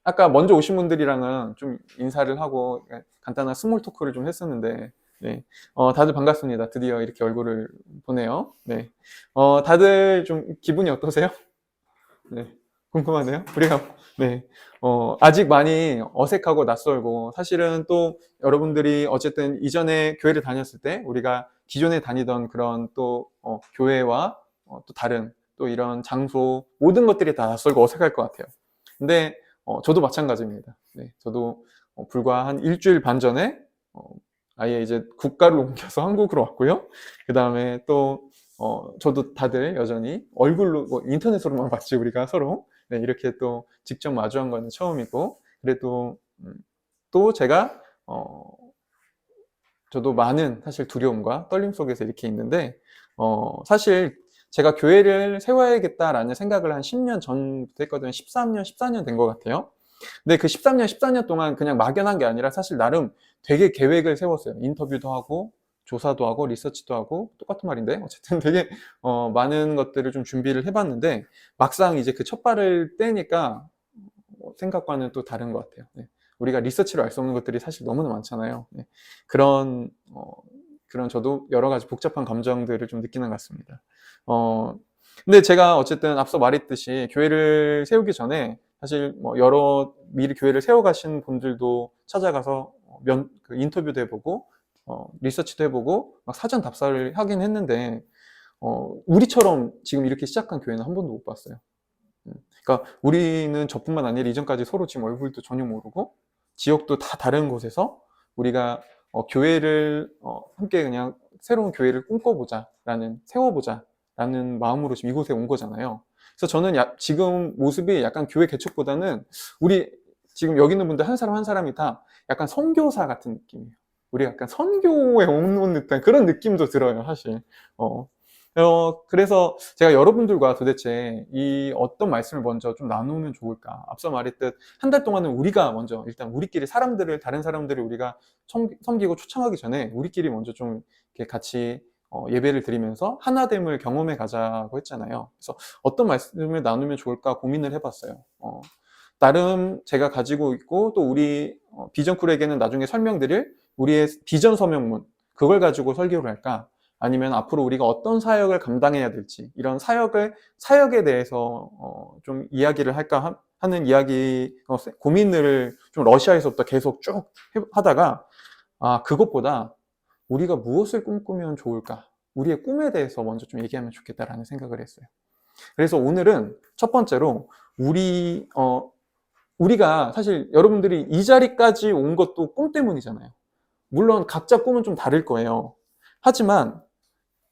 아까 먼저 오신 분들이랑은 좀 인사를 하고 간단한 스몰 토크를 좀 했었는데, 네. 다들 반갑습니다. 드디어 이렇게 얼굴을 보네요. 네. 다들 좀 기분이 어떠세요? 네. 궁금하네요. 우리가, 네. 아직 많이 어색하고 낯설고, 사실은 또 여러분들이 어쨌든 이전에 교회를 다녔을 때, 우리가 기존에 다니던 그런 또, 교회와 또 다른 또 이런 장소, 모든 것들이 다 낯설고 어색할 것 같아요. 근데, 저도 마찬가지입니다. 네. 저도 불과 한 일주일 반 전에, 어, 아예 이제 국가를 옮겨서 한국으로 왔고요. 그 다음에 또, 저도 다들 여전히 얼굴로, 뭐 인터넷으로만 봤지, 우리가 서로. 네, 이렇게 또 직접 마주한 건 처음이고, 그래도, 또 제가, 저도 많은 사실 두려움과 떨림 속에서 이렇게 있는데, 사실 제가 교회를 세워야겠다라는 생각을 한 10년 전부터 했거든요. 13년, 14년 된 것 같아요. 근데 그 13년, 14년 동안 그냥 막연한 게 아니라 사실 나름 되게 계획을 세웠어요. 인터뷰도 하고, 조사도 하고, 리서치도 하고, 똑같은 말인데, 어쨌든 되게, 많은 것들을 좀 준비를 해봤는데, 막상 이제 그 첫 발을 떼니까, 생각과는 또 다른 것 같아요. 네. 우리가 리서치로 알 수 없는 것들이 사실 너무나 많잖아요. 네. 그런, 그런 저도 여러 가지 복잡한 감정들을 좀 느끼는 것 같습니다. 근데 제가 어쨌든 앞서 말했듯이 교회를 세우기 전에 사실 뭐 여러 미리 교회를 세워가신 분들도 찾아가서 그 인터뷰도 해보고 리서치도 해보고 막 사전 답사를 하긴 했는데 우리처럼 지금 이렇게 시작한 교회는 한 번도 못 봤어요. 그러니까 우리는 저뿐만 아니라 이전까지 서로 지금 얼굴도 전혀 모르고 지역도 다 다른 곳에서 우리가 교회를 함께 그냥 새로운 교회를 꿈꿔보자라는 세워보자라는 마음으로 지금 이곳에 온 거잖아요. 그래서 저는 지금 모습이 약간 교회 개척보다는 우리 지금 여기 있는 분들 한 사람 한 사람이 다 약간 선교사 같은 느낌이에요. 우리 약간 선교에 온 듯한 그런 느낌도 들어요, 사실. 그래서 제가 여러분들과 도대체 이 어떤 말씀을 먼저 좀 나누면 좋을까? 앞서 말했듯 한 달 동안은 우리가 먼저 일단 우리끼리 다른 사람들을 우리가 섬기고 초청하기 전에 우리끼리 먼저 좀 이렇게 같이 예배를 드리면서 하나됨을 경험해 가자고 했잖아요. 그래서 어떤 말씀을 나누면 좋을까 고민을 해봤어요. 나름 제가 가지고 있고 또 우리 비전쿨에게는 나중에 설명드릴 우리의 비전 서명문 그걸 가지고 설교를 할까? 아니면 앞으로 우리가 어떤 사역을 감당해야 될지 이런 사역에 대해서 좀 이야기를 할까 하는 이야기 고민을 좀 러시아에서부터 계속 쭉 하다가 그것보다 우리가 무엇을 꿈꾸면 좋을까? 우리의 꿈에 대해서 먼저 좀 얘기하면 좋겠다라는 생각을 했어요. 그래서 오늘은 첫 번째로 우리가 사실 여러분들이 이 자리까지 온 것도 꿈 때문이잖아요. 물론 각자 꿈은 좀 다를 거예요. 하지만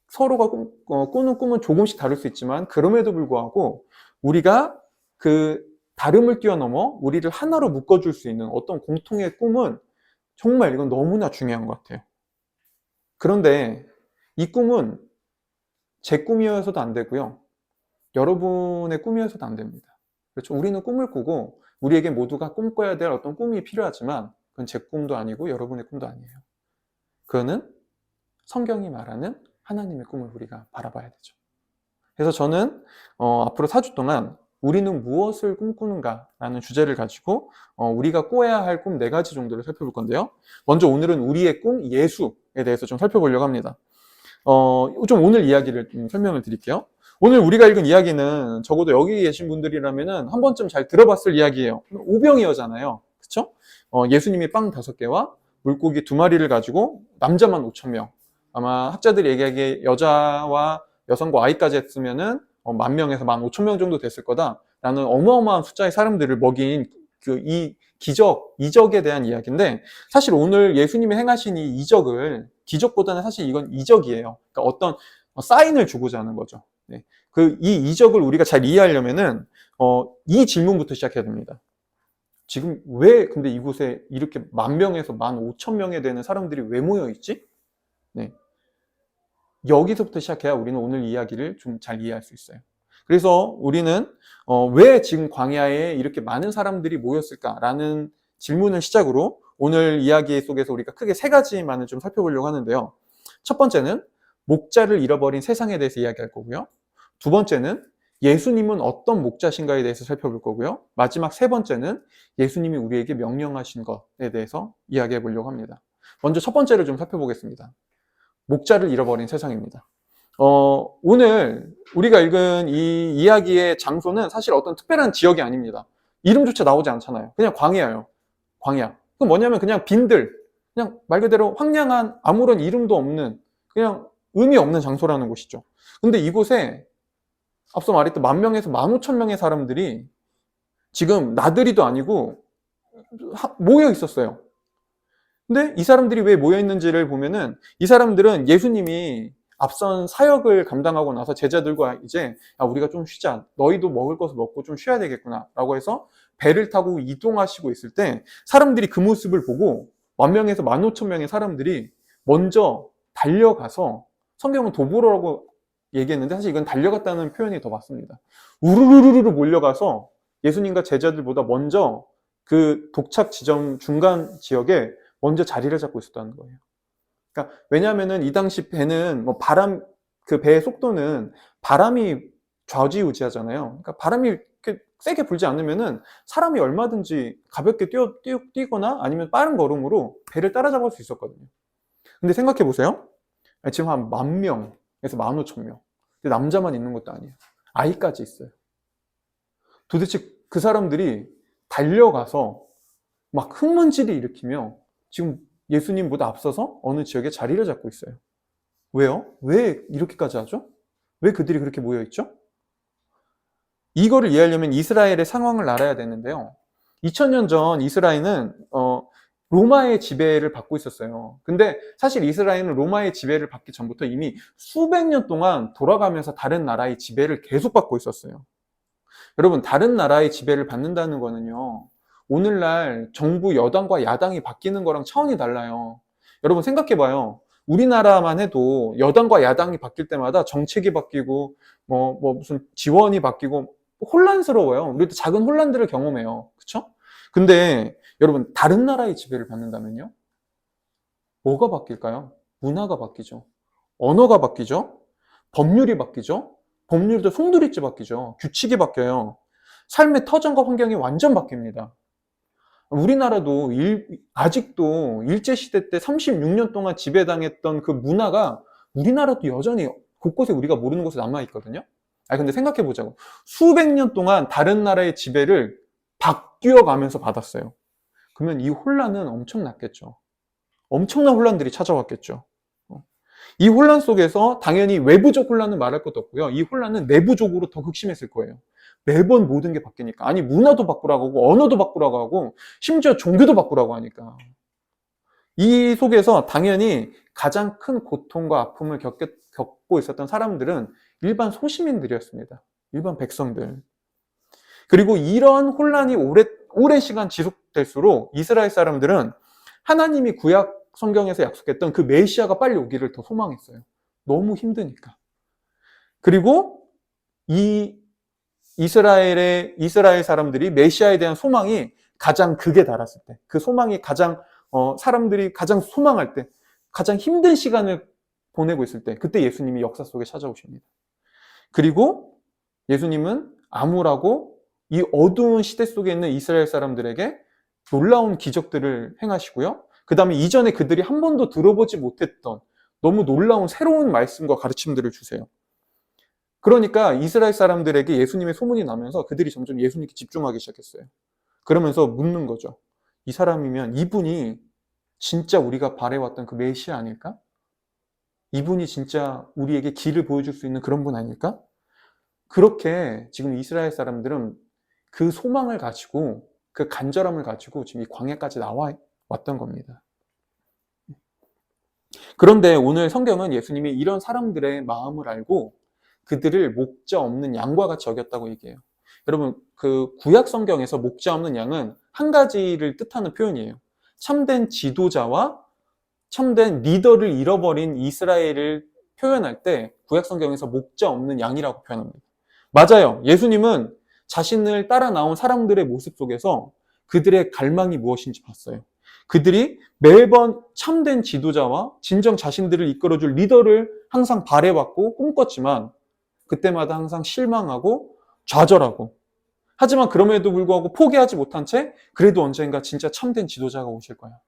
서로가 꾸는 꿈은 조금씩 다를 수 있지만 그럼에도 불구하고 우리가 그 다름을 뛰어넘어 우리를 하나로 묶어줄 수 있는 어떤 공통의 꿈은 정말 이건 너무나 중요한 것 같아요. 그런데 이 꿈은 제 꿈이어서도 안 되고요. 여러분의 꿈이어서도 안 됩니다. 그렇죠? 우리는 꿈을 꾸고 우리에게 모두가 꿈꿔야 될 어떤 꿈이 필요하지만 그건 제 꿈도 아니고 여러분의 꿈도 아니에요. 그거는 성경이 말하는 하나님의 꿈을 우리가 바라봐야 되죠. 그래서 저는 앞으로 4주 동안 우리는 무엇을 꿈꾸는가 라는 주제를 가지고 우리가 꿔야 할 꿈 4가지 정도를 살펴볼 건데요. 먼저 오늘은 우리의 꿈 예수에 대해서 좀 살펴보려고 합니다. 좀 오늘 이야기를 좀 설명을 드릴게요. 오늘 우리가 읽은 이야기는 적어도 여기 계신 분들이라면은 한 번쯤 잘 들어봤을 이야기예요. 오병이 어잖아요. 그쵸? 예수님이 빵 5개와 물고기 2마리를 가지고 남자만 5,000명. 아마 학자들이 얘기하기에 여자와 여성과 아이까지 했으면은 10,000명에서 15,000명 정도 됐을 거다라는 어마어마한 숫자의 사람들을 먹인 이 이적에 대한 이야기인데 사실 오늘 예수님이 행하신 이 이적을 기적보다는 사실 이건 이적이에요. 그러니까 어떤 사인을 주고자 하는 거죠. 네. 이 이적을 우리가 잘 이해하려면은 이 질문부터 시작해야 됩니다. 지금 왜 근데 이곳에 이렇게 10,000명에서 15,000명에 되는 사람들이 왜 모여 있지? 네. 여기서부터 시작해야 우리는 오늘 이야기를 좀 잘 이해할 수 있어요. 그래서 우리는 왜 지금 광야에 이렇게 많은 사람들이 모였을까라는 질문을 시작으로 오늘 이야기 속에서 우리가 크게 3가지만을 좀 살펴보려고 하는데요. 첫 번째는 목자를 잃어버린 세상에 대해서 이야기할 거고요. 두 번째는 예수님은 어떤 목자신가에 대해서 살펴볼 거고요. 마지막 세 번째는 예수님이 우리에게 명령하신 것에 대해서 이야기해 보려고 합니다. 먼저 첫 번째를 좀 살펴보겠습니다. 목자를 잃어버린 세상입니다. 오늘 우리가 읽은 이 이야기의 장소는 사실 어떤 특별한 지역이 아닙니다. 이름조차 나오지 않잖아요. 그냥 광야예요. 광야. 그럼 뭐냐면 그냥 빈들, 그냥 말 그대로 황량한 아무런 이름도 없는 그냥 의미 없는 장소라는 곳이죠. 근데 이곳에 앞서 말했던 10,000명에서 15,000명의 사람들이 지금 나들이도 아니고 모여 있었어요. 근데 이 사람들이 왜 모여 있는지를 보면은 이 사람들은 예수님이 앞선 사역을 감당하고 나서 제자들과 이제 우리가 좀 쉬자. 너희도 먹을 것을 먹고 좀 쉬어야 되겠구나. 라고 해서 배를 타고 이동하시고 있을 때 사람들이 그 모습을 보고 10,000명에서 15,000명의 사람들이 먼저 달려가서 성경은 도보로라고 얘기했는데 사실 이건 달려갔다는 표현이 더 맞습니다. 우르르르르 몰려가서 예수님과 제자들보다 먼저 그 도착 지점 중간 지역에 먼저 자리를 잡고 있었다는 거예요. 그러니까 왜냐하면은 이 당시 배는 뭐 그 배의 속도는 바람이 좌지우지하잖아요. 그러니까 바람이 이렇게 세게 불지 않으면은 사람이 얼마든지 가볍게 뛰거나 아니면 빠른 걸음으로 배를 따라잡을 수 있었거든요. 근데 생각해 보세요. 지금 한 10,000명에서 15,000명. 근데 남자만 있는 것도 아니에요. 아이까지 있어요. 도대체 그 사람들이 달려가서 막 흙먼지를 일으키며 지금 예수님보다 앞서서 어느 지역에 자리를 잡고 있어요. 왜요? 왜 이렇게까지 하죠? 왜 그들이 그렇게 모여있죠? 이거를 이해하려면 이스라엘의 상황을 알아야 되는데요. 2000년 전 이스라엘은 로마의 지배를 받고 있었어요. 근데 사실 이스라엘은 로마의 지배를 받기 전부터 이미 수백 년 동안 돌아가면서 다른 나라의 지배를 계속 받고 있었어요. 여러분, 다른 나라의 지배를 받는다는 거는요, 오늘날 정부 여당과 야당이 바뀌는 거랑 차원이 달라요. 여러분 생각해봐요. 우리나라만 해도 여당과 야당이 바뀔 때마다 정책이 바뀌고 무슨 지원이 바뀌고 혼란스러워요. 우리도 작은 혼란들을 경험해요. 그렇죠? 근데 여러분 다른 나라의 지배를 받는다면요? 뭐가 바뀔까요? 문화가 바뀌죠. 언어가 바뀌죠. 법률이 바뀌죠. 법률도 송두리째 바뀌죠. 규칙이 바뀌어요. 삶의 터전과 환경이 완전 바뀝니다. 우리나라도 아직도 일제시대 때 36년 동안 지배당했던 그 문화가 우리나라도 여전히 곳곳에 우리가 모르는 곳에 남아있거든요. 근데 생각해보자고. 수백 년 동안 다른 나라의 지배를 바뀌어가면서 받았어요. 그러면 이 혼란은 엄청났겠죠. 엄청난 혼란들이 찾아왔겠죠. 이 혼란 속에서 당연히 외부적 혼란은 말할 것도 없고요. 이 혼란은 내부적으로 더 극심했을 거예요. 매번 모든 게 바뀌니까. 아니, 문화도 바꾸라고 하고, 언어도 바꾸라고 하고, 심지어 종교도 바꾸라고 하니까. 이 속에서 당연히 가장 큰 고통과 아픔을 겪고 있었던 사람들은 일반 소시민들이었습니다. 일반 백성들. 그리고 이런 혼란이 오랜 시간 지속될수록 이스라엘 사람들은 하나님이 구약 성경에서 약속했던 그 메시아가 빨리 오기를 더 소망했어요. 너무 힘드니까. 그리고 이 이스라엘 사람들이 메시아에 대한 소망이 가장 극에 달았을 때, 그 소망이 사람들이 가장 소망할 때, 가장 힘든 시간을 보내고 있을 때, 그때 예수님이 역사 속에 찾아오십니다. 그리고 예수님은 암울하고 이 어두운 시대 속에 있는 이스라엘 사람들에게 놀라운 기적들을 행하시고요. 그 다음에 이전에 그들이 한 번도 들어보지 못했던 너무 놀라운 새로운 말씀과 가르침들을 주세요. 그러니까 이스라엘 사람들에게 예수님의 소문이 나면서 그들이 점점 예수님께 집중하기 시작했어요. 그러면서 묻는 거죠. 이 사람이면 이분이 진짜 우리가 바래왔던 그 메시아 아닐까? 이분이 진짜 우리에게 길을 보여줄 수 있는 그런 분 아닐까? 그렇게 지금 이스라엘 사람들은 그 소망을 가지고 그 간절함을 가지고 지금 이 광야까지 나와 왔던 겁니다. 그런데 오늘 성경은 예수님이 이런 사람들의 마음을 알고 그들을 목자 없는 양과 같이 여겼다고 얘기해요. 여러분, 그 구약 성경에서 목자 없는 양은 한 가지를 뜻하는 표현이에요. 참된 지도자와 참된 리더를 잃어버린 이스라엘을 표현할 때 구약 성경에서 목자 없는 양이라고 표현합니다. 맞아요. 예수님은 자신을 따라 나온 사람들의 모습 속에서 그들의 갈망이 무엇인지 봤어요. 그들이 매번 참된 지도자와 진정 자신들을 이끌어줄 리더를 항상 바래왔고 꿈꿨지만 그때마다 항상 실망하고 좌절하고. 하지만 그럼에도 불구하고 포기하지 못한 채 그래도 언젠가 진짜 참된 지도자가 오실 거야.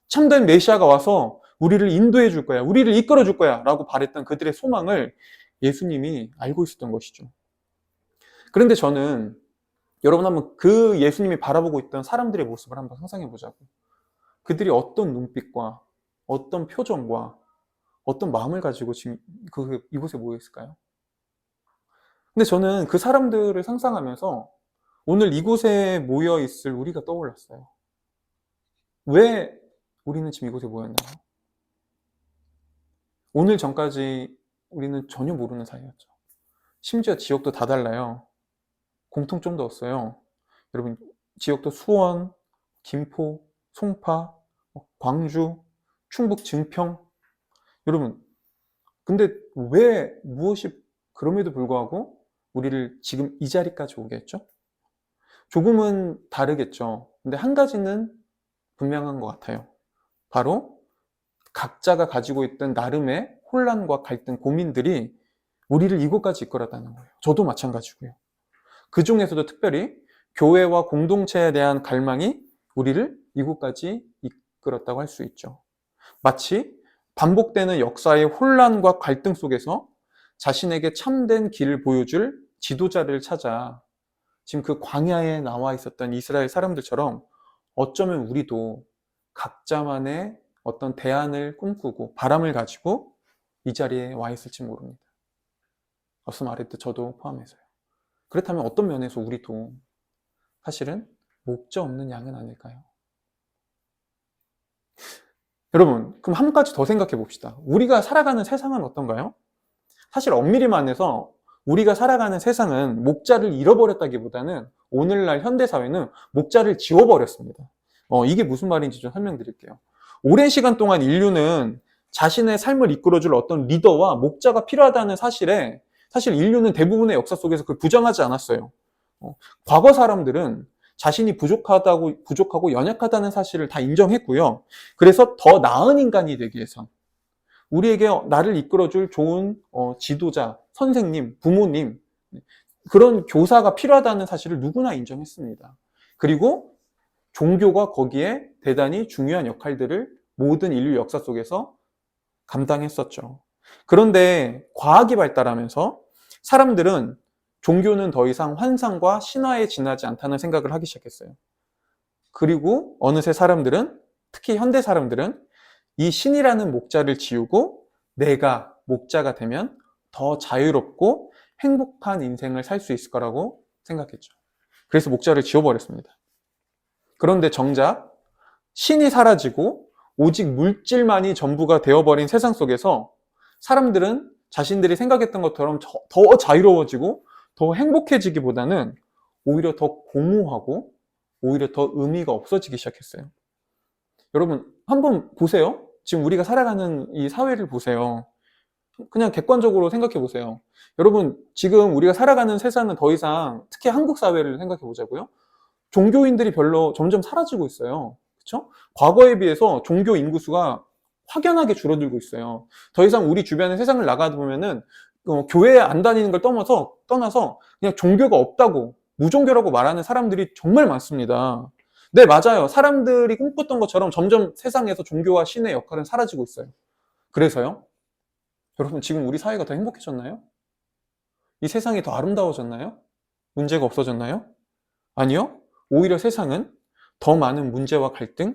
참된 메시아가 와서 우리를 인도해 줄 거야. 우리를 이끌어 줄 거야. 라고 바랬던 그들의 소망을 예수님이 알고 있었던 것이죠. 그런데 저는 여러분 한번 그 예수님이 바라보고 있던 사람들의 모습을 한번 상상해 보자고. 그들이 어떤 눈빛과 어떤 표정과 어떤 마음을 가지고 지금 이곳에 모여 있을까요? 근데 저는 그 사람들을 상상하면서 오늘 이곳에 모여 있을 우리가 떠올랐어요. 왜 우리는 지금 이곳에 모였나요? 오늘 전까지 우리는 전혀 모르는 사이였죠. 심지어 지역도 다 달라요. 공통점도 없어요. 여러분, 지역도 수원, 김포, 송파, 광주, 충북 증평. 여러분, 근데 왜 무엇이 그럼에도 불구하고 우리를 지금 이 자리까지 오게 했죠? 조금은 다르겠죠. 근데 한 가지는 분명한 것 같아요. 바로 각자가 가지고 있던 나름의 혼란과 갈등, 고민들이 우리를 이곳까지 이끌었다는 거예요. 저도 마찬가지고요. 그 중에서도 특별히 교회와 공동체에 대한 갈망이 우리를 이곳까지 이끌었다고 할 수 있죠. 마치 반복되는 역사의 혼란과 갈등 속에서 자신에게 참된 길을 보여줄 지도자를 찾아 지금 그 광야에 나와 있었던 이스라엘 사람들처럼 어쩌면 우리도 각자만의 어떤 대안을 꿈꾸고 바람을 가지고 이 자리에 와 있을지 모릅니다. 앞서 말했듯 저도 포함해서요. 그렇다면 어떤 면에서 우리도 사실은 목자 없는 양은 아닐까요? 여러분, 그럼 한 가지 더 생각해 봅시다. 우리가 살아가는 세상은 어떤가요? 사실 엄밀히 말해서 우리가 살아가는 세상은 목자를 잃어버렸다기보다는 오늘날 현대사회는 목자를 지워버렸습니다. 이게 무슨 말인지 좀 설명드릴게요. 오랜 시간 동안 인류는 자신의 삶을 이끌어줄 어떤 리더와 목자가 필요하다는 사실에 사실 인류는 대부분의 역사 속에서 그걸 부정하지 않았어요. 과거 사람들은 자신이 부족하고 연약하다는 사실을 다 인정했고요. 그래서 더 나은 인간이 되기 위해선 우리에게 나를 이끌어줄 좋은 지도자, 선생님, 부모님, 그런 교사가 필요하다는 사실을 누구나 인정했습니다. 그리고 종교가 거기에 대단히 중요한 역할들을 모든 인류 역사 속에서 감당했었죠. 그런데 과학이 발달하면서 사람들은 종교는 더 이상 환상과 신화에 지나지 않다는 생각을 하기 시작했어요. 그리고 어느새 사람들은, 특히 현대 사람들은 이 신이라는 목자를 지우고 내가 목자가 되면 더 자유롭고 행복한 인생을 살 수 있을 거라고 생각했죠. 그래서 목자를 지워버렸습니다. 그런데 정작 신이 사라지고 오직 물질만이 전부가 되어버린 세상 속에서 사람들은 자신들이 생각했던 것처럼 더 자유로워지고 더 행복해지기보다는 오히려 더 공허하고 오히려 더 의미가 없어지기 시작했어요. 여러분, 한번 보세요. 지금 우리가 살아가는 이 사회를 보세요. 그냥 객관적으로 생각해 보세요. 여러분, 지금 우리가 살아가는 세상은 더 이상, 특히 한국 사회를 생각해 보자고요. 종교인들이 별로 점점 사라지고 있어요. 그렇죠? 과거에 비해서 종교 인구수가 확연하게 줄어들고 있어요. 더 이상 우리 주변의 세상을 나가다 보면은 교회에 안 다니는 걸 떠나서 그냥 종교가 없다고, 무종교라고 말하는 사람들이 정말 많습니다. 네, 맞아요. 사람들이 꿈꿨던 것처럼 점점 세상에서 종교와 신의 역할은 사라지고 있어요. 그래서요? 여러분, 지금 우리 사회가 더 행복해졌나요? 이 세상이 더 아름다워졌나요? 문제가 없어졌나요? 아니요. 오히려 세상은 더 많은 문제와 갈등,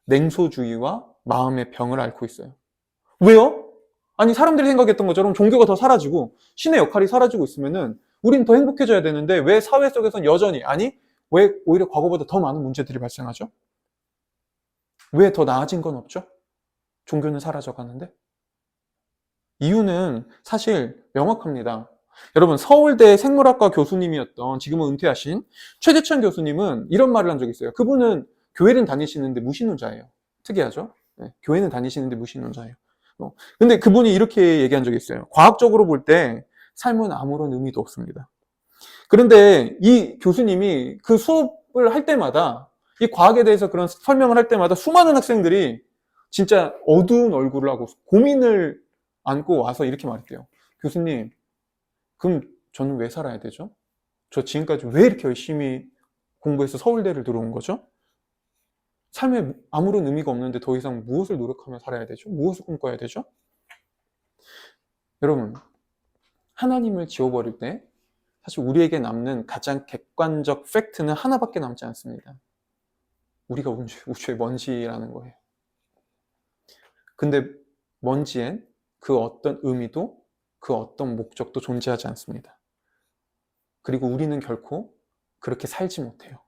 냉소주의와 마음의 병을 앓고 있어요. 왜요? 아니, 사람들이 생각했던 것처럼 종교가 더 사라지고 신의 역할이 사라지고 있으면은 우린 더 행복해져야 되는데 왜 사회 속에서는 여전히, 아니, 왜 오히려 과거보다 더 많은 문제들이 발생하죠? 왜 더 나아진 건 없죠? 종교는 사라져 가는데? 이유는 사실 명확합니다. 여러분, 서울대 생물학과 교수님이었던, 지금은 은퇴하신 최재천 교수님은 이런 말을 한 적이 있어요. 그분은 교회는 다니시는데 무신론자예요. 특이하죠? 네, 교회는 다니시는데 무신론자예요. 근데 그분이 이렇게 얘기한 적이 있어요. 과학적으로 볼 때 삶은 아무런 의미도 없습니다. 그런데 이 교수님이 그 수업을 할 때마다, 이 과학에 대해서 그런 설명을 할 때마다 수많은 학생들이 진짜 어두운 얼굴을 하고 고민을 안고 와서 이렇게 말했대요. 교수님, 그럼 저는 왜 살아야 되죠? 저 지금까지 왜 이렇게 열심히 공부해서 서울대를 들어온 거죠? 삶에 아무런 의미가 없는데 더 이상 무엇을 노력하며 살아야 되죠? 무엇을 꿈꿔야 되죠? 여러분, 하나님을 지워버릴 때 사실 우리에게 남는 가장 객관적 팩트는 하나밖에 남지 않습니다. 우리가 우주의 먼지라는 거예요. 근데 먼지엔 그 어떤 의미도 그 어떤 목적도 존재하지 않습니다. 그리고 우리는 결코 그렇게 살지 못해요.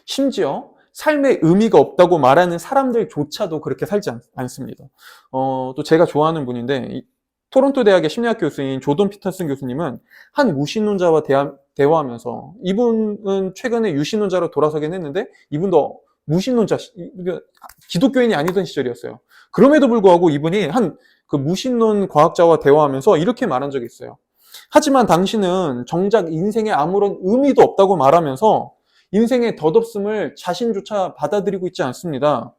심지어 삶에 의미가 없다고 말하는 사람들조차도 그렇게 살지 않습니다. 또 제가 좋아하는 분인데 토론토 대학의 심리학 교수인 조던 피터슨 교수님은 한 무신론자와 대화하면서, 이분은 최근에 유신론자로 돌아서긴 했는데 이분도 무신론자, 기독교인이 아니던 시절이었어요. 그럼에도 불구하고 이분이 한 그 무신론 과학자와 대화하면서 이렇게 말한 적이 있어요. 하지만 당신은 정작 인생에 아무런 의미도 없다고 말하면서 인생의 덧없음을 자신조차 받아들이고 있지 않습니다.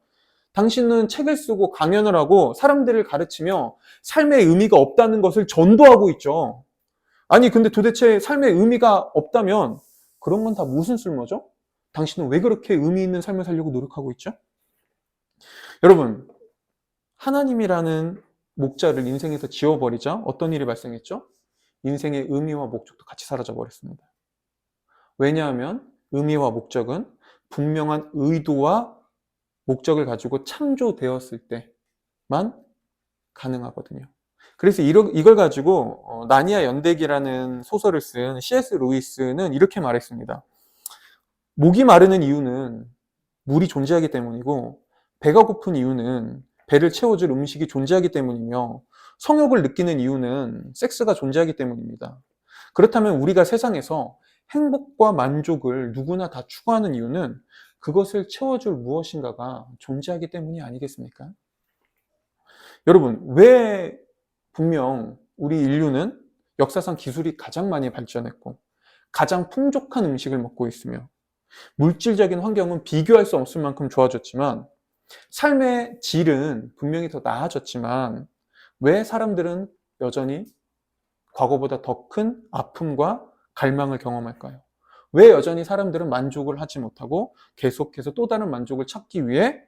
당신은 책을 쓰고 강연을 하고 사람들을 가르치며 삶의 의미가 없다는 것을 전도하고 있죠. 아니, 근데 도대체 삶의 의미가 없다면 그런 건 다 무슨 쓸모죠? 당신은 왜 그렇게 의미 있는 삶을 살려고 노력하고 있죠? 여러분, 하나님이라는 목자를 인생에서 지워버리자 어떤 일이 발생했죠? 인생의 의미와 목적도 같이 사라져 버렸습니다. 왜냐하면 의미와 목적은 분명한 의도와 목적을 가지고 창조되었을 때만 가능하거든요. 그래서 이걸 가지고 나니아 연대기라는 소설을 쓴 C.S. 루이스는 이렇게 말했습니다. 목이 마르는 이유는 물이 존재하기 때문이고, 배가 고픈 이유는 배를 채워줄 음식이 존재하기 때문이며, 성욕을 느끼는 이유는 섹스가 존재하기 때문입니다. 그렇다면 우리가 세상에서 행복과 만족을 누구나 다 추구하는 이유는 그것을 채워줄 무엇인가가 존재하기 때문이 아니겠습니까? 여러분, 왜 분명 우리 인류는 역사상 기술이 가장 많이 발전했고 가장 풍족한 음식을 먹고 있으며 물질적인 환경은 비교할 수 없을 만큼 좋아졌지만 삶의 질은 분명히 더 나아졌지만 왜 사람들은 여전히 과거보다 더 큰 아픔과 갈망을 경험할까요? 왜 여전히 사람들은 만족을 하지 못하고 계속해서 또 다른 만족을 찾기 위해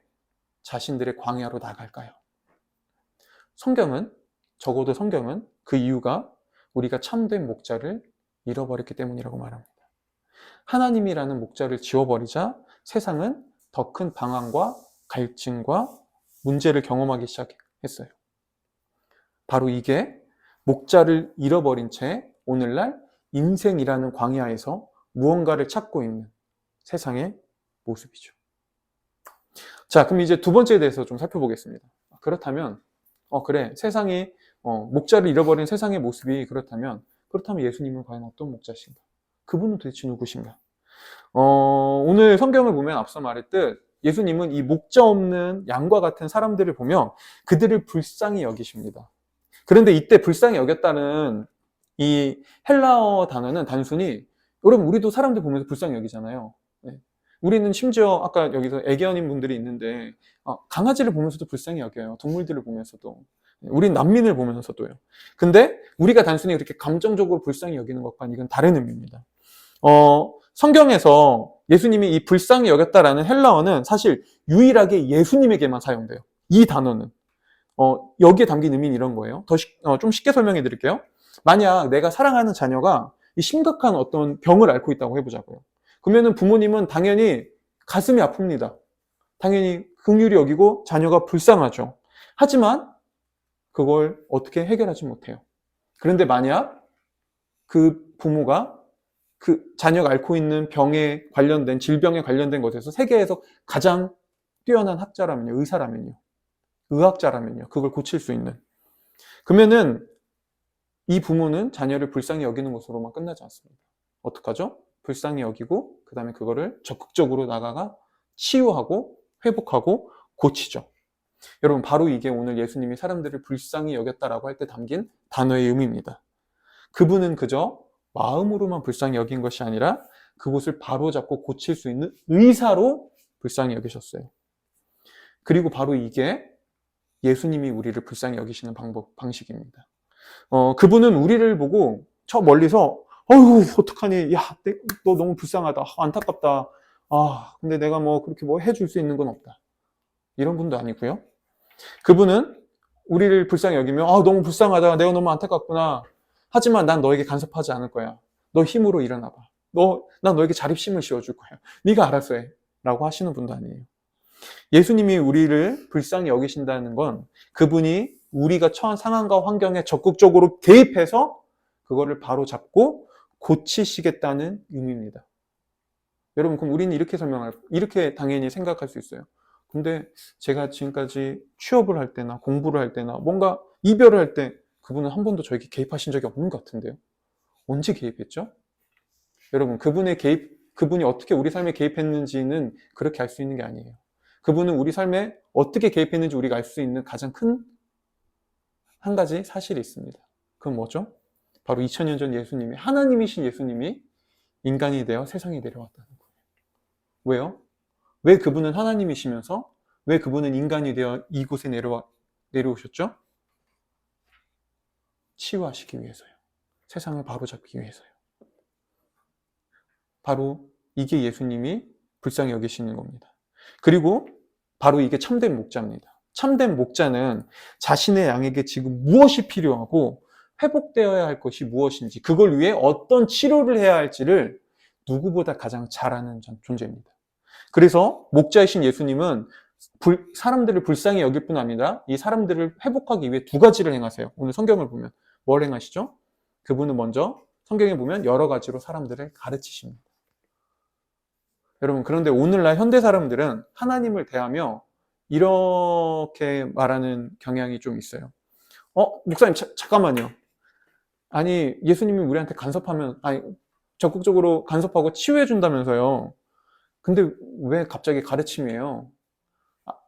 자신들의 광야로 나갈까요? 적어도 성경은 그 이유가 우리가 참된 목자를 잃어버렸기 때문이라고 말합니다. 하나님이라는 목자를 지워버리자 세상은 더 큰 방황과 갈증과 문제를 경험하기 시작했어요. 바로 이게 목자를 잃어버린 채 오늘날 인생이라는 광야에서 무언가를 찾고 있는 세상의 모습이죠. 자, 그럼 이제 두 번째에 대해서 좀 살펴보겠습니다. 그렇다면, 그래, 세상이, 목자를 잃어버린 세상의 모습이 그렇다면 예수님은 과연 어떤 목자신가? 그분은 도대체 누구신가? 오늘 성경을 보면 앞서 말했듯 예수님은 이 목자 없는 양과 같은 사람들을 보며 그들을 불쌍히 여기십니다. 그런데 이때 불쌍히 여겼다는 이 헬라어 단어는 단순히, 여러분, 우리도 사람들 보면서 불쌍히 여기잖아요. 네. 우리는 심지어 아까 여기서 애견인 분들이 있는데 강아지를 보면서도 불쌍히 여겨요. 동물들을 보면서도. 우린 난민을 보면서도요. 근데 우리가 단순히 그렇게 감정적으로 불쌍히 여기는 것과는 이건 다른 의미입니다. 성경에서 예수님이 이 불쌍히 여겼다라는 헬라어는 사실 유일하게 예수님에게만 사용돼요. 이 단어는. 여기에 담긴 의미는 이런 거예요. 좀 쉽게 설명해 드릴게요. 만약 내가 사랑하는 자녀가 이 심각한 어떤 병을 앓고 있다고 해보자고요. 그러면은 부모님은 당연히 가슴이 아픕니다. 당연히 긍휼히 여기고 자녀가 불쌍하죠. 하지만 그걸 어떻게 해결하지 못해요. 그런데 만약 그 부모가 그 자녀가 앓고 있는 질병에 관련된 것에서 세계에서 가장 뛰어난 학자라면요, 의사라면요, 의학자라면요, 그걸 고칠 수 있는. 그러면은 이 부모는 자녀를 불쌍히 여기는 것으로만 끝나지 않습니다. 어떡하죠? 불쌍히 여기고 그 다음에 그거를 적극적으로 나가가 치유하고 회복하고 고치죠. 여러분, 바로 이게 오늘 예수님이 사람들을 불쌍히 여겼다라고 할 때 담긴 단어의 의미입니다. 그분은 그저 마음으로만 불쌍히 여긴 것이 아니라 그곳을 바로잡고 고칠 수 있는 의사로 불쌍히 여기셨어요. 그리고 바로 이게 예수님이 우리를 불쌍히 여기시는 방식입니다. 그분은 우리를 보고 저 멀리서 어휴, 어떡하니. 야, 너 너무 불쌍하다. 안타깝다. 근데 내가 뭐 그렇게 뭐 해줄 수 있는 건 없다. 이런 분도 아니고요. 그분은 우리를 불쌍히 여기며, 너무 불쌍하다. 내가 너무 안타깝구나. 하지만 난 너에게 간섭하지 않을 거야. 너 힘으로 일어나봐. 난 너에게 자립심을 씌워줄 거야. 네가 알아서 해. 라고 하시는 분도 아니에요. 예수님이 우리를 불쌍히 여기신다는 건 그분이 우리가 처한 상황과 환경에 적극적으로 개입해서 그거를 바로 잡고 고치시겠다는 의미입니다. 여러분, 그럼 우리는 이렇게 당연히 생각할 수 있어요. 근데 제가 지금까지 취업을 할 때나 공부를 할 때나 뭔가 이별을 할 때 그분은 한 번도 저에게 개입하신 적이 없는 것 같은데요. 언제 개입했죠? 여러분, 그분이 어떻게 우리 삶에 개입했는지는 그렇게 알 수 있는 게 아니에요. 그분은 우리 삶에 어떻게 개입했는지 우리가 알 수 있는 가장 큰 한 가지 사실이 있습니다. 그건 뭐죠? 바로 2000년 전 예수님이, 하나님이신 예수님이 인간이 되어 세상에 내려왔다는 거예요. 왜요? 왜 그분은 하나님이시면서 왜 그분은 인간이 되어 이곳에 내려오셨죠? 치유하시기 위해서요. 세상을 바로잡기 위해서요. 바로 이게 예수님이 불쌍히 여기시는 겁니다. 그리고 바로 이게 참된 목자입니다. 참된 목자는 자신의 양에게 지금 무엇이 필요하고 회복되어야 할 것이 무엇인지, 그걸 위해 어떤 치료를 해야 할지를 누구보다 가장 잘 아는 존재입니다. 그래서 목자이신 예수님은 사람들을 불쌍히 여길 뿐 아니라 이 사람들을 회복하기 위해 두 가지를 행하세요. 오늘 성경을 보면 뭘 행하시죠? 그분은 먼저 성경에 보면 여러 가지로 사람들을 가르치십니다. 여러분, 그런데 오늘날 현대 사람들은 하나님을 대하며 이렇게 말하는 경향이 좀 있어요. 목사님, 잠깐만요. 아니, 예수님이 우리한테 적극적으로 간섭하고 치유해 준다면서요. 근데 왜 갑자기 가르침이에요?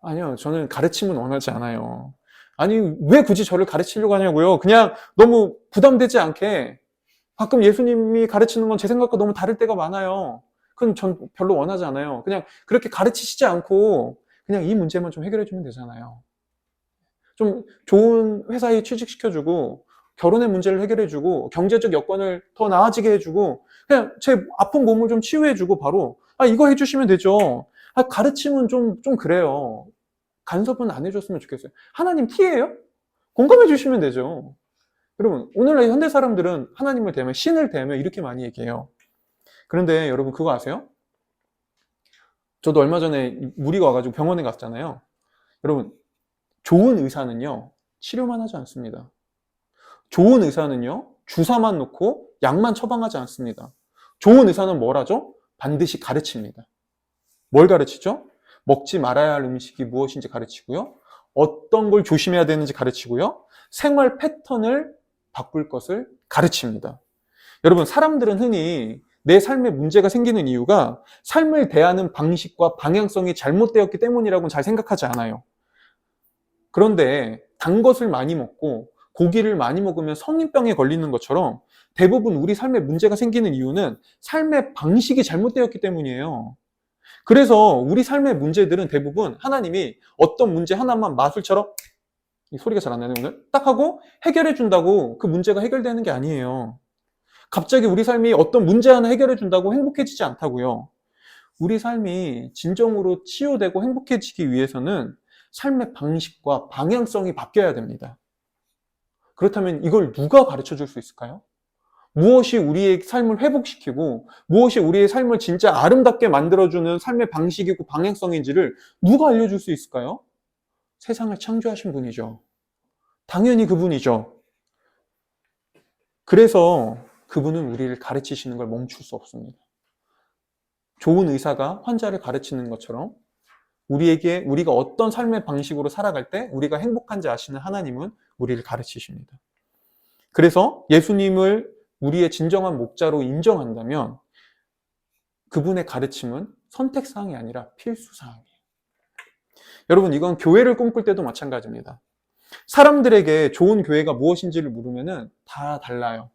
아니요, 저는 가르침은 원하지 않아요. 아니, 왜 굳이 저를 가르치려고 하냐고요? 그냥 너무 부담되지 않게, 가끔 예수님이 가르치는 건 제 생각과 너무 다를 때가 많아요. 그건 전 별로 원하지 않아요. 그냥 그렇게 가르치시지 않고 그냥 이 문제만 좀 해결해 주면 되잖아요. 좀 좋은 회사에 취직시켜주고 결혼의 문제를 해결해주고 경제적 여건을 더 나아지게 해주고 그냥 제 아픈 몸을 좀 치유해주고 바로 이거 해주시면 되죠. 가르침은 좀 그래요. 간섭은 안 해줬으면 좋겠어요. 하나님 티예요? 공감해 주시면 되죠. 여러분, 오늘날 현대 사람들은 하나님을 대하면, 신을 대하면 이렇게 많이 얘기해요. 그런데 여러분, 그거 아세요? 저도 얼마 전에 무리가 와가지고 병원에 갔잖아요. 여러분, 좋은 의사는요, 치료만 하지 않습니다. 좋은 의사는요, 주사만 놓고 약만 처방하지 않습니다. 좋은 의사는 뭘 하죠? 반드시 가르칩니다. 뭘 가르치죠? 먹지 말아야 할 음식이 무엇인지 가르치고요. 어떤 걸 조심해야 되는지 가르치고요. 생활 패턴을 바꿀 것을 가르칩니다. 여러분, 사람들은 흔히 내 삶에 문제가 생기는 이유가 삶을 대하는 방식과 방향성이 잘못되었기 때문이라고는 잘 생각하지 않아요. 그런데 단 것을 많이 먹고 고기를 많이 먹으면 성인병에 걸리는 것처럼 대부분 우리 삶에 문제가 생기는 이유는 삶의 방식이 잘못되었기 때문이에요. 그래서 우리 삶의 문제들은 대부분 하나님이 어떤 문제 하나만 마술처럼, 이 소리가 잘 안 나네 오늘, 딱 하고 해결해 준다고 그 문제가 해결되는 게 아니에요. 갑자기 우리 삶이 어떤 문제 하나 해결해 준다고 행복해지지 않다고요. 우리 삶이 진정으로 치유되고 행복해지기 위해서는 삶의 방식과 방향성이 바뀌어야 됩니다. 그렇다면 이걸 누가 가르쳐 줄 수 있을까요? 무엇이 우리의 삶을 회복시키고 무엇이 우리의 삶을 진짜 아름답게 만들어주는 삶의 방식이고 방향성인지를 누가 알려줄 수 있을까요? 세상을 창조하신 분이죠. 당연히 그분이죠. 그래서 그분은 우리를 가르치시는 걸 멈출 수 없습니다. 좋은 의사가 환자를 가르치는 것처럼 우리가 어떤 삶의 방식으로 살아갈 때 우리가 행복한지 아시는 하나님은 우리를 가르치십니다. 그래서 예수님을 우리의 진정한 목자로 인정한다면 그분의 가르침은 선택사항이 아니라 필수사항이에요. 여러분, 이건 교회를 꿈꿀 때도 마찬가지입니다. 사람들에게 좋은 교회가 무엇인지를 물으면 다 달라요.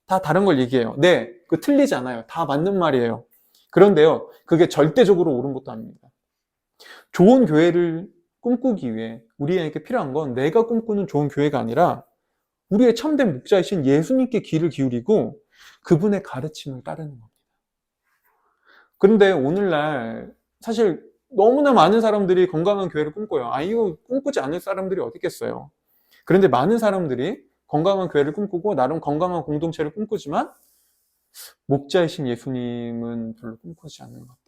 다 다른 걸 얘기해요. 네, 그 틀리지 않아요. 다 맞는 말이에요. 그런데요, 그게 절대적으로 옳은 것도 아닙니다. 좋은 교회를 꿈꾸기 위해 우리에게 필요한 건 내가 꿈꾸는 좋은 교회가 아니라 우리의 참된 목자이신 예수님께 귀를 기울이고 그분의 가르침을 따르는 겁니다. 그런데 오늘날 사실 너무나 많은 사람들이 건강한 교회를 꿈꿔요. 이거 꿈꾸지 않을 사람들이 어디 있겠어요. 그런데 많은 사람들이 건강한 교회를 꿈꾸고 나름 건강한 공동체를 꿈꾸지만 목자이신 예수님은 별로 꿈꾸지 않는 것 같아요.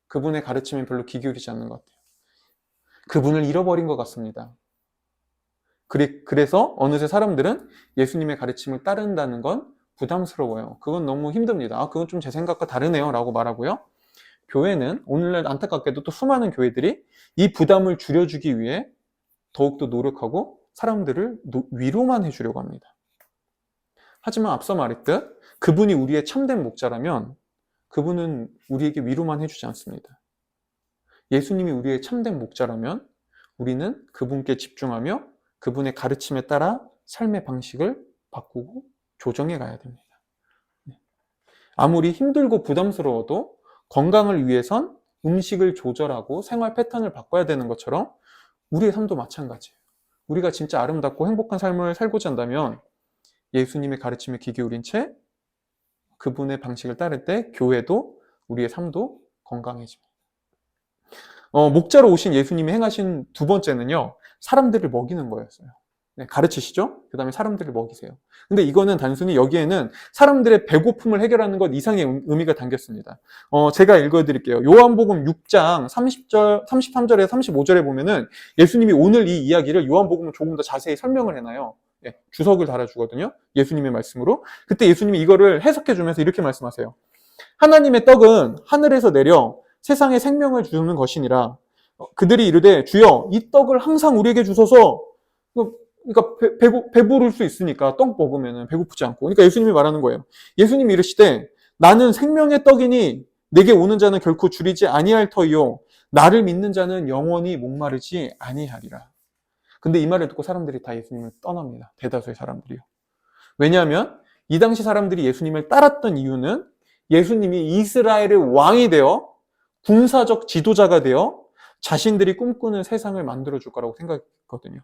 그분의 가르침에 별로 귀 기울이지 않는 것 같아요. 그분을 잃어버린 것 같습니다. 그래서 어느새 사람들은 예수님의 가르침을 따른다는 건 부담스러워요. 그건 너무 힘듭니다. 그건 좀 제 생각과 다르네요 라고 말하고요. 교회는 오늘날 안타깝게도 또 수많은 교회들이 이 부담을 줄여주기 위해 더욱더 노력하고 사람들을 위로만 해주려고 합니다. 하지만 앞서 말했듯 그분이 우리의 참된 목자라면 그분은 우리에게 위로만 해주지 않습니다. 예수님이 우리의 참된 목자라면 우리는 그분께 집중하며 그분의 가르침에 따라 삶의 방식을 바꾸고 조정해 가야 됩니다. 아무리 힘들고 부담스러워도 건강을 위해선 음식을 조절하고 생활 패턴을 바꿔야 되는 것처럼 우리의 삶도 마찬가지예요. 우리가 진짜 아름답고 행복한 삶을 살고자 한다면 예수님의 가르침에 귀 기울인 채 그분의 방식을 따를 때 교회도 우리의 삶도 건강해집니다. 목자로 오신 예수님이 행하신 두 번째는요, 사람들을 먹이는 거였어요. 네, 가르치시죠? 그 다음에 사람들을 먹이세요. 근데 이거는 단순히 여기에는 사람들의 배고픔을 해결하는 것 이상의 의미가 담겼습니다. 제가 읽어드릴게요. 요한복음 6장 33절에서 35절에 보면은 예수님이 오늘 이 이야기를 요한복음은 조금 더 자세히 설명을 해놔요. 네, 주석을 달아주거든요. 예수님의 말씀으로. 그때 예수님이 이거를 해석해주면서 이렇게 말씀하세요. 하나님의 떡은 하늘에서 내려 세상에 생명을 주는 것이니라. 그들이 이르되 주여 이 떡을 항상 우리에게 주소서. 그러니까 배부를 수 있으니까 떡 먹으면 배고프지 않고. 그러니까 예수님이 말하는 거예요. 예수님이 이르시되 나는 생명의 떡이니 내게 오는 자는 결코 줄이지 아니할 터이요 나를 믿는 자는 영원히 목마르지 아니하리라. 근데 이 말을 듣고 사람들이 다 예수님을 떠납니다. 대다수의 사람들이요. 왜냐하면 이 당시 사람들이 예수님을 따랐던 이유는 예수님이 이스라엘의 왕이 되어 군사적 지도자가 되어 자신들이 꿈꾸는 세상을 만들어줄 거라고 생각했거든요.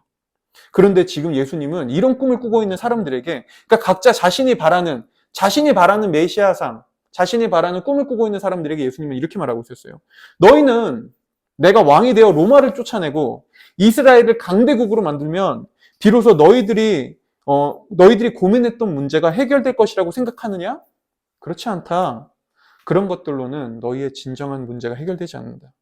그런데 지금 예수님은 이런 꿈을 꾸고 있는 사람들에게, 그러니까 각자 자신이 바라는 메시아상, 자신이 바라는 꿈을 꾸고 있는 사람들에게 예수님은 이렇게 말하고 있었어요. 너희는 내가 왕이 되어 로마를 쫓아내고 이스라엘을 강대국으로 만들면 비로소 너희들이 고민했던 문제가 해결될 것이라고 생각하느냐? 그렇지 않다. 그런 것들로는 너희의 진정한 문제가 해결되지 않는다.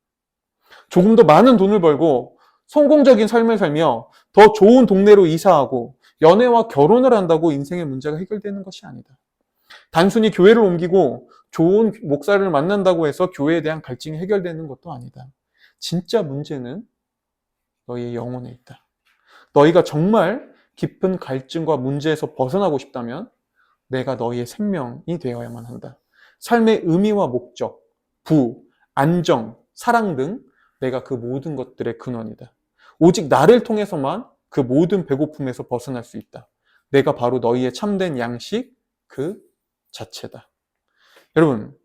조금 더 많은 돈을 벌고 성공적인 삶을 살며 더 좋은 동네로 이사하고 연애와 결혼을 한다고 인생의 문제가 해결되는 것이 아니다. 단순히 교회를 옮기고 좋은 목사를 만난다고 해서 교회에 대한 갈증이 해결되는 것도 아니다. 진짜 문제는 너희의 영혼에 있다. 너희가 정말 깊은 갈증과 문제에서 벗어나고 싶다면 내가 너희의 생명이 되어야만 한다. 삶의 의미와 목적, 부, 안정, 사랑 등 내가 그 모든 것들의 근원이다. 오직 나를 통해서만 그 모든 배고픔에서 벗어날 수 있다. 내가 바로 너희의 참된 양식 그 자체다. 여러분,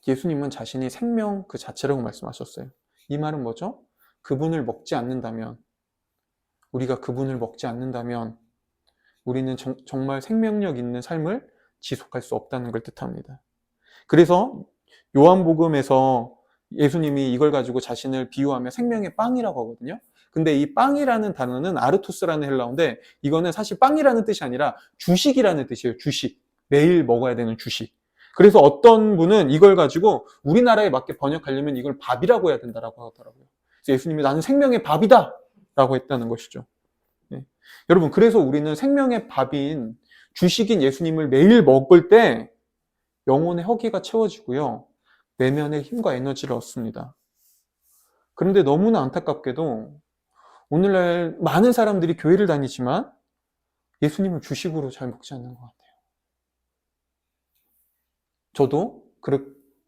예수님은 자신이 생명 그 자체라고 말씀하셨어요. 이 말은 뭐죠? 그분을 먹지 않는다면, 우리가 그분을 먹지 않는다면 우리는 정말 생명력 있는 삶을 지속할 수 없다는 걸 뜻합니다. 그래서 요한복음에서 예수님이 이걸 가지고 자신을 비유하며 생명의 빵이라고 하거든요. 근데 이 빵이라는 단어는 아르토스라는 헬라어인데 이거는 사실 빵이라는 뜻이 아니라 주식이라는 뜻이에요. 주식. 매일 먹어야 되는 주식. 그래서 어떤 분은 이걸 가지고 우리나라에 맞게 번역하려면 이걸 밥이라고 해야 된다라고 하더라고요. 그래서 예수님이 나는 생명의 밥이다 라고 했다는 것이죠. 네. 여러분, 그래서 우리는 생명의 밥인 주식인 예수님을 매일 먹을 때 영혼의 허기가 채워지고요. 내면의 힘과 에너지를 얻습니다. 그런데 너무나 안타깝게도 오늘날 많은 사람들이 교회를 다니지만 예수님을 주식으로 잘 먹지 않는 것 같아요. 저도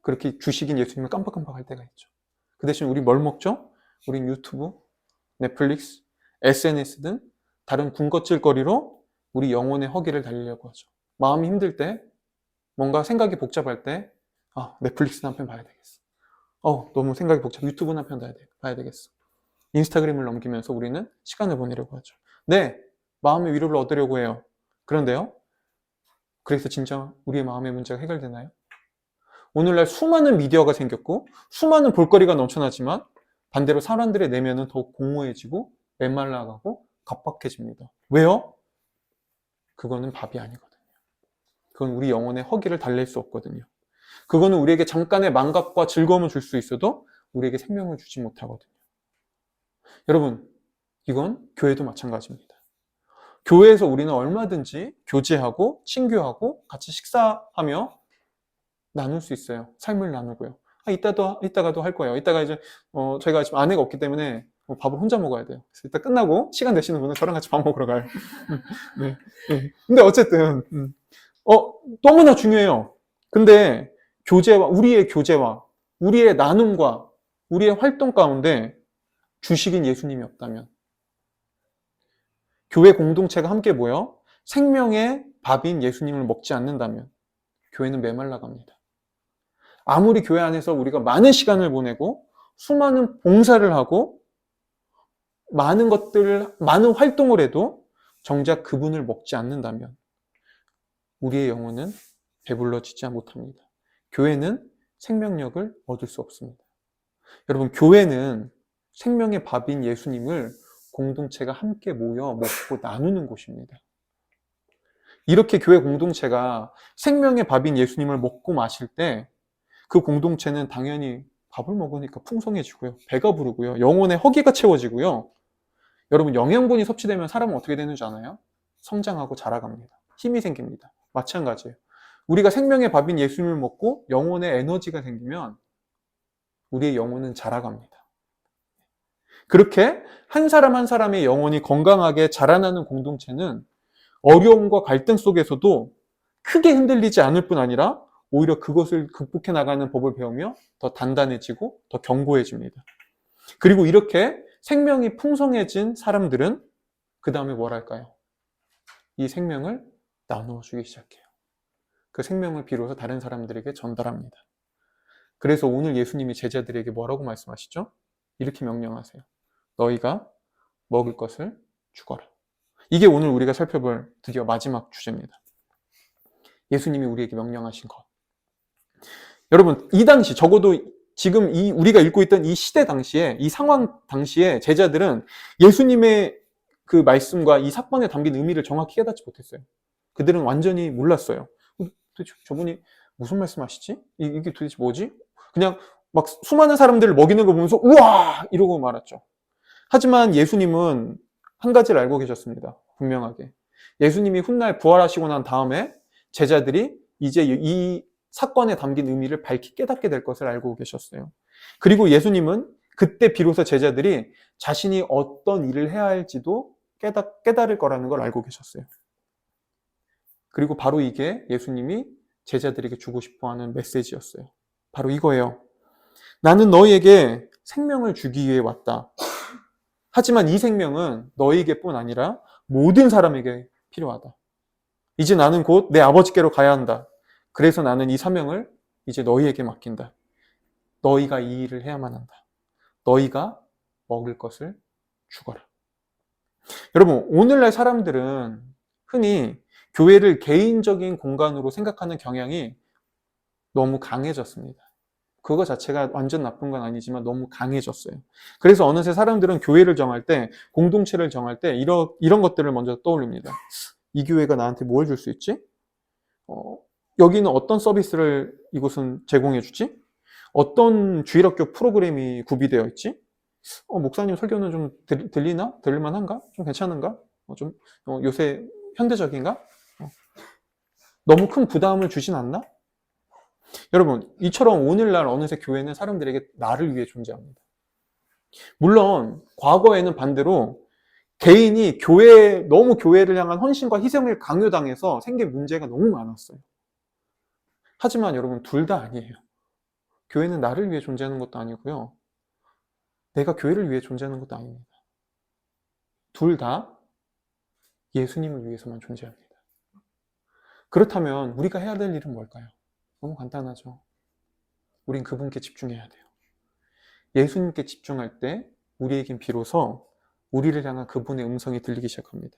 그렇게 주식인 예수님을 깜빡깜빡할 때가 있죠. 그 대신 우리 뭘 먹죠? 우린 유튜브, 넷플릭스, SNS 등 다른 군것질거리로 우리 영혼의 허기를 달리려고 하죠. 마음이 힘들 때, 뭔가 생각이 복잡할 때 넷플릭스 한 편 봐야 되겠어. 너무 생각이 복잡해. 유튜브 한 편 봐야 되겠어. 인스타그램을 넘기면서 우리는 시간을 보내려고 하죠. 네, 마음의 위로를 얻으려고 해요. 그런데요, 그래서 진짜 우리의 마음의 문제가 해결되나요? 오늘날 수많은 미디어가 생겼고 수많은 볼거리가 넘쳐나지만 반대로 사람들의 내면은 더욱 공허해지고 메말라가고 각박해집니다. 왜요? 그거는 밥이 아니거든요. 그건 우리 영혼의 허기를 달랠 수 없거든요. 그거는 우리에게 잠깐의 망각과 즐거움을 줄 수 있어도 우리에게 생명을 주지 못하거든요. 여러분, 이건 교회도 마찬가지입니다. 교회에서 우리는 얼마든지 교제하고 친교하고 같이 식사하며 나눌 수 있어요. 삶을 나누고요. 이따가도 할 거예요. 이따가 이제 저희가 지금 아내가 없기 때문에 밥을 혼자 먹어야 돼요. 그래서 이따 끝나고 시간 되시는 분은 저랑 같이 밥 먹으러 가요. 네, 네. 근데 어쨌든 너무나 중요해요. 근데 우리의 교제와 우리의 나눔과 우리의 활동 가운데 주식인 예수님이 없다면, 교회 공동체가 함께 모여 생명의 밥인 예수님을 먹지 않는다면 교회는 메말라갑니다. 아무리 교회 안에서 우리가 많은 시간을 보내고 수많은 봉사를 하고 많은 활동을 해도 정작 그분을 먹지 않는다면 우리의 영혼은 배불러지지 못합니다. 교회는 생명력을 얻을 수 없습니다. 여러분, 교회는 생명의 밥인 예수님을 공동체가 함께 모여 먹고 나누는 곳입니다. 이렇게 교회 공동체가 생명의 밥인 예수님을 먹고 마실 때 그 공동체는 당연히 밥을 먹으니까 풍성해지고요. 배가 부르고요. 영혼의 허기가 채워지고요. 여러분, 영양분이 섭취되면 사람은 어떻게 되는 줄 아나요? 성장하고 자라갑니다. 힘이 생깁니다. 마찬가지예요. 우리가 생명의 밥인 예수님을 먹고 영혼의 에너지가 생기면 우리의 영혼은 자라갑니다. 그렇게 한 사람 한 사람의 영혼이 건강하게 자라나는 공동체는 어려움과 갈등 속에서도 크게 흔들리지 않을 뿐 아니라 오히려 그것을 극복해 나가는 법을 배우며 더 단단해지고 더 견고해집니다. 그리고 이렇게 생명이 풍성해진 사람들은 그 다음에 뭘 할까요? 이 생명을 나누어 주기 시작해요. 그 생명을 비로소 다른 사람들에게 전달합니다. 그래서 오늘 예수님이 제자들에게 뭐라고 말씀하시죠? 이렇게 명령하세요. 너희가 먹을 것을 주거라. 이게 오늘 우리가 살펴볼 드디어 마지막 주제입니다. 예수님이 우리에게 명령하신 것. 여러분, 이 당시, 적어도 지금 우리가 읽고 있던 이 시대 당시에, 이 상황 당시에 제자들은 예수님의 그 말씀과 이 사건에 담긴 의미를 정확히 깨닫지 못했어요. 그들은 완전히 몰랐어요. 도대체 저분이 무슨 말씀하시지? 이게 도대체 뭐지? 그냥 막 수많은 사람들을 먹이는 거 보면서 우와! 이러고 말았죠. 하지만 예수님은 한 가지를 알고 계셨습니다. 분명하게. 예수님이 훗날 부활하시고 난 다음에 제자들이 이제 이 사건에 담긴 의미를 밝히 깨닫게 될 것을 알고 계셨어요. 그리고 예수님은 그때 비로소 제자들이 자신이 어떤 일을 해야 할지도 깨달을 거라는 걸 알고 계셨어요. 그리고 바로 이게 예수님이 제자들에게 주고 싶어하는 메시지였어요. 바로 이거예요. 나는 너희에게 생명을 주기 위해 왔다. 하지만 이 생명은 너희에게뿐 아니라 모든 사람에게 필요하다. 이제 나는 곧 내 아버지께로 가야 한다. 그래서 나는 이 사명을 이제 너희에게 맡긴다. 너희가 이 일을 해야만 한다. 너희가 먹을 것을 주거라. 여러분, 오늘날 사람들은 흔히 교회를 개인적인 공간으로 생각하는 경향이 너무 강해졌습니다. 그거 자체가 완전 나쁜 건 아니지만 너무 강해졌어요. 그래서 어느새 사람들은 교회를 정할 때, 공동체를 정할 때 이런 것들을 먼저 떠올립니다. 이 교회가 나한테 뭘 줄 수 있지? 여기는 어떤 서비스를 이곳은 제공해 주지? 어떤 주일학교 프로그램이 구비되어 있지? 목사님 설교는 좀 들릴만한가? 좀 괜찮은가? 요새 현대적인가? 너무 큰 부담을 주진 않나? 여러분, 이처럼 오늘날 어느새 교회는 사람들에게 나를 위해 존재합니다. 물론 과거에는 반대로 개인이 너무 교회를 향한 헌신과 희생을 강요당해서 생긴 문제가 너무 많았어요. 하지만 여러분, 둘 다 아니에요. 교회는 나를 위해 존재하는 것도 아니고요. 내가 교회를 위해 존재하는 것도 아닙니다. 둘 다 예수님을 위해서만 존재합니다. 그렇다면 우리가 해야 될 일은 뭘까요? 너무 간단하죠. 우린 그분께 집중해야 돼요. 예수님께 집중할 때 우리에겐 비로소 우리를 향한 그분의 음성이 들리기 시작합니다.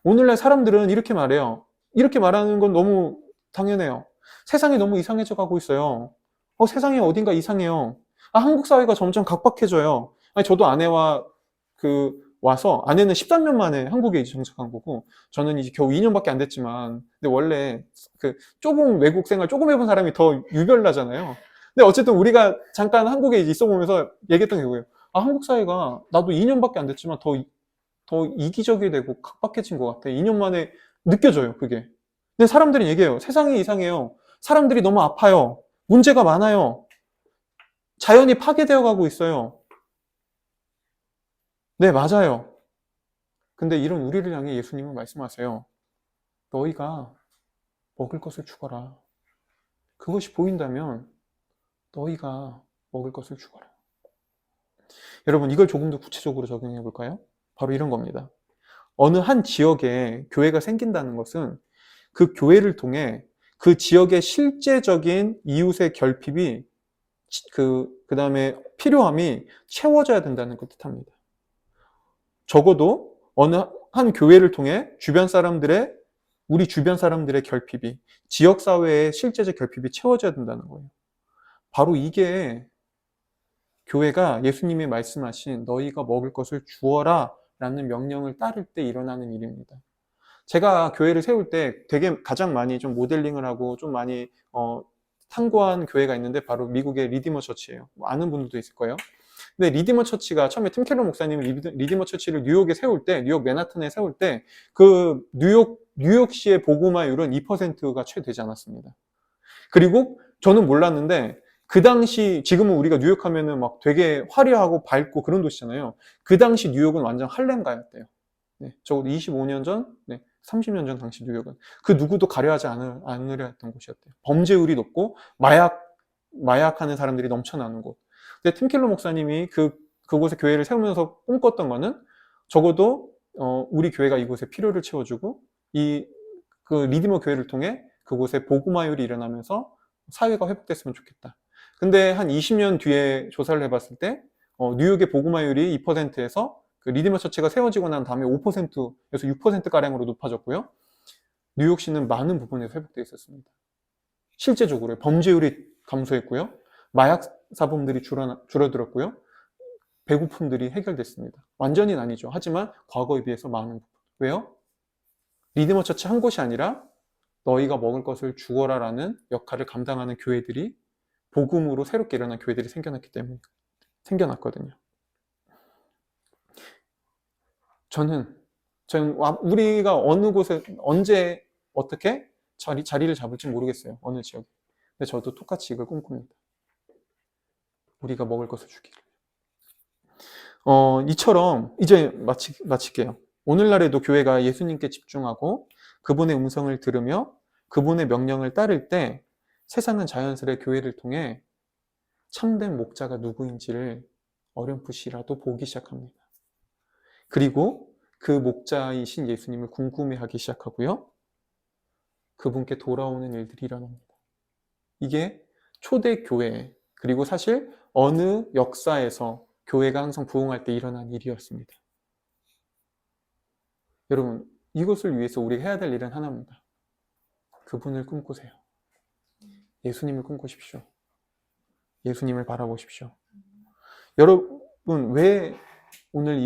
오늘날 사람들은 이렇게 말해요. 이렇게 말하는 건 너무 당연해요. 세상이 너무 이상해져 가고 있어요. 세상이 어딘가 이상해요. 한국 사회가 점점 각박해져요. 아니, 저도 아내와 와서, 아내는 13년 만에 한국에 이제 정착한 거고, 저는 이제 겨우 2년밖에 안 됐지만, 근데 원래 조금 외국 생활 조금 해본 사람이 더 유별나잖아요. 근데 어쨌든 우리가 잠깐 한국에 이제 있어 보면서 얘기했던 게 그거예요. 한국 사회가 나도 2년밖에 안 됐지만 더 이기적이 되고 각박해진 것 같아. 2년 만에 느껴져요, 그게. 근데 사람들이 얘기해요. 세상이 이상해요. 사람들이 너무 아파요. 문제가 많아요. 자연이 파괴되어 가고 있어요. 네, 맞아요. 근데 이런 우리를 향해 예수님은 말씀하세요. 너희가 먹을 것을 주거라. 그것이 보인다면 너희가 먹을 것을 주거라. 여러분, 이걸 조금 더 구체적으로 적용해 볼까요? 바로 이런 겁니다. 어느 한 지역에 교회가 생긴다는 것은 그 교회를 통해 그 지역의 실제적인 이웃의 결핍이 그 다음에 필요함이 채워져야 된다는 걸 뜻합니다. 적어도 어느 한 교회를 통해 우리 주변 사람들의 결핍이, 지역사회의 실제적 결핍이 채워져야 된다는 거예요. 바로 이게 교회가 예수님이 말씀하신 너희가 먹을 것을 주어라 라는 명령을 따를 때 일어나는 일입니다. 제가 교회를 세울 때 되게 가장 많이 좀 모델링을 하고 좀 많이 참고한 교회가 있는데 바로 미국의 리디머 처치예요. 아는 분들도 있을 거예요. 근데 리디머 처치가 처음에 팀 켈러 목사님이 리디머 처치를 뉴욕에 세울 때, 뉴욕 맨하튼에 세울 때 그 뉴욕시의 복음화율은 2%가 채 되지 않았습니다. 그리고 저는 몰랐는데 그 당시, 지금은 우리가 뉴욕 하면은 막 되게 화려하고 밝고 그런 도시잖아요. 그 당시 뉴욕은 완전 할렘가였대요. 네, 적어도 25년 전, 네, 30년 전 당시 뉴욕은 그 누구도 가려하지 않으려 했던 곳이었대요. 범죄율이 높고 마약하는 사람들이 넘쳐나는 곳. 근데 팀켈러 목사님이 그곳에 교회를 세우면서 꿈꿨던 거는 적어도 우리 교회가 이곳에 필요를 채워주고 그 리디머 교회를 통해 그곳에 복음화율이 일어나면서 사회가 회복됐으면 좋겠다. 근데 한 20년 뒤에 조사를 해봤을 때 뉴욕의 복음화율이 2%에서 그 리디머 처치가 세워지고 난 다음에 5%에서 6%가량으로 높아졌고요. 뉴욕시는 많은 부분에서 회복되어 있었습니다. 실제적으로 범죄율이 감소했고요. 마약 사범들이 줄어들었고요. 배고픔들이 해결됐습니다. 완전히는 아니죠. 하지만 과거에 비해서 많은 부분. 왜요? 리디머 처치 한 곳이 아니라 너희가 먹을 것을 주어라 라는 역할을 감당하는 교회들이 복음으로 새롭게 일어난 교회들이 생겨났거든요. 저는 우리가 어느 곳에 언제 어떻게 자리를 잡을지 모르겠어요. 어느 지역에. 근데 저도 똑같이 이걸 꿈꿉니다. 우리가 먹을 것을 주기를. 이처럼 이제 마칠게요. 오늘날에도 교회가 예수님께 집중하고 그분의 음성을 들으며 그분의 명령을 따를 때 세상은 자연스레 교회를 통해 참된 목자가 누구인지를 어렴풋이라도 보기 시작합니다. 그리고 그 목자이신 예수님을 궁금해하기 시작하고요. 그분께 돌아오는 일들이 일어납니다. 이게 초대 교회, 그리고 사실 어느 역사에서 교회가 항상 부흥할 때 일어난 일이었습니다. 여러분, 이것을 위해서 우리가 해야 될 일은 하나입니다. 그분을 꿈꾸세요. 예수님을 꿈꾸십시오. 예수님을 바라보십시오. 여러분, 왜 오늘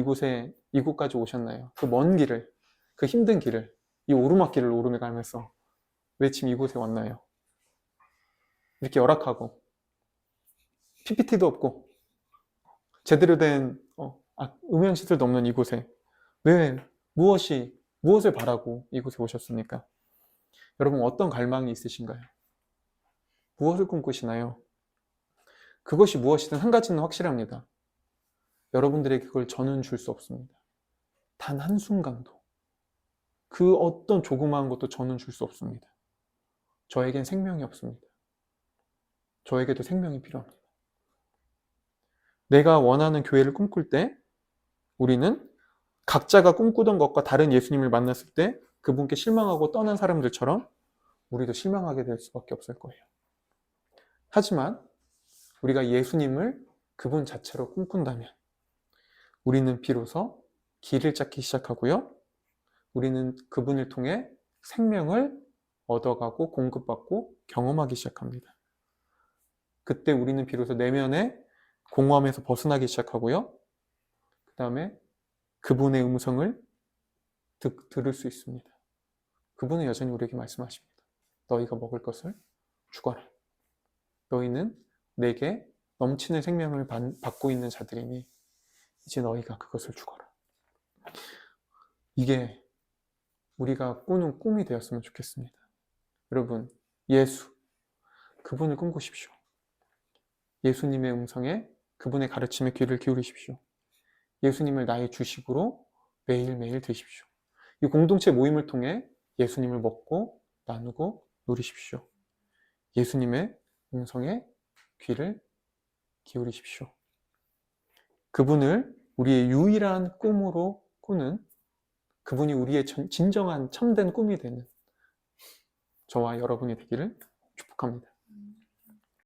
이곳까지 오셨나요? 그 먼 길을, 그 힘든 길을, 이 오르막길을 오르며 가면서 왜 지금 이곳에 왔나요? 이렇게 열악하고 PPT도 없고 제대로 된 음향시설도 없는 이곳에 왜 무엇을 바라고 이곳에 오셨습니까? 여러분, 어떤 갈망이 있으신가요? 무엇을 꿈꾸시나요? 그것이 무엇이든 한 가지는 확실합니다. 여러분들에게 그걸 저는 줄 수 없습니다. 단 한순간도 그 어떤 조그마한 것도 저는 줄 수 없습니다. 저에겐 생명이 없습니다. 저에게도 생명이 필요합니다. 내가 원하는 교회를 꿈꿀 때 우리는 각자가 꿈꾸던 것과 다른 예수님을 만났을 때 그분께 실망하고 떠난 사람들처럼 우리도 실망하게 될 수밖에 없을 거예요. 하지만 우리가 예수님을 그분 자체로 꿈꾼다면 우리는 비로소 길을 찾기 시작하고요. 우리는 그분을 통해 생명을 얻어가고 공급받고 경험하기 시작합니다. 그때 우리는 비로소 내면의 공허함에서 벗어나기 시작하고요. 그 다음에 그분의 음성을 들을 수 있습니다. 그분은 여전히 우리에게 말씀하십니다. 너희가 먹을 것을 주거라. 너희는 내게 넘치는 생명을 받고 있는 자들이니 이제 너희가 그것을 주거라. 이게 우리가 꾸는 꿈이 되었으면 좋겠습니다. 여러분, 예수, 그분을 꿈꾸십시오. 예수님의 음성에 그분의 가르침에 귀를 기울이십시오. 예수님을 나의 주식으로 매일매일 드십시오. 이 공동체 모임을 통해 예수님을 먹고 나누고 누리십시오. 예수님의 음성에 귀를 기울이십시오. 그분을 우리의 유일한 꿈으로 꾸는, 그분이 우리의 진정한 참된 꿈이 되는 저와 여러분이 되기를 축복합니다.